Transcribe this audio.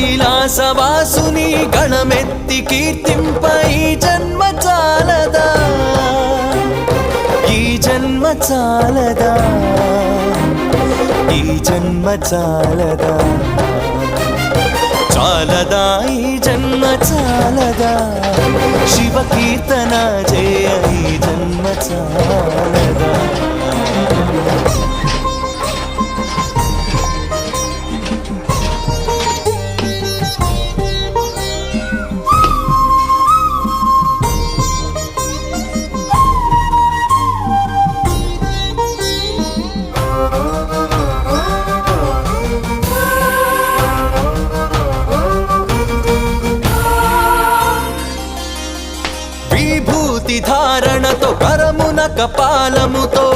కైలాసవాసుని గణమెత్తి కీర్తింప ఈ జన్మ చాలదా, ఈ జన్మ చాలదా, ఈ జన్మ చాలదా, చాలదా ఈ జన్మ చాలదా, శివ కీర్తన జయ ఈ జన్మ చాలదా. విభూతి ధారణతో కరమున కపాలముతో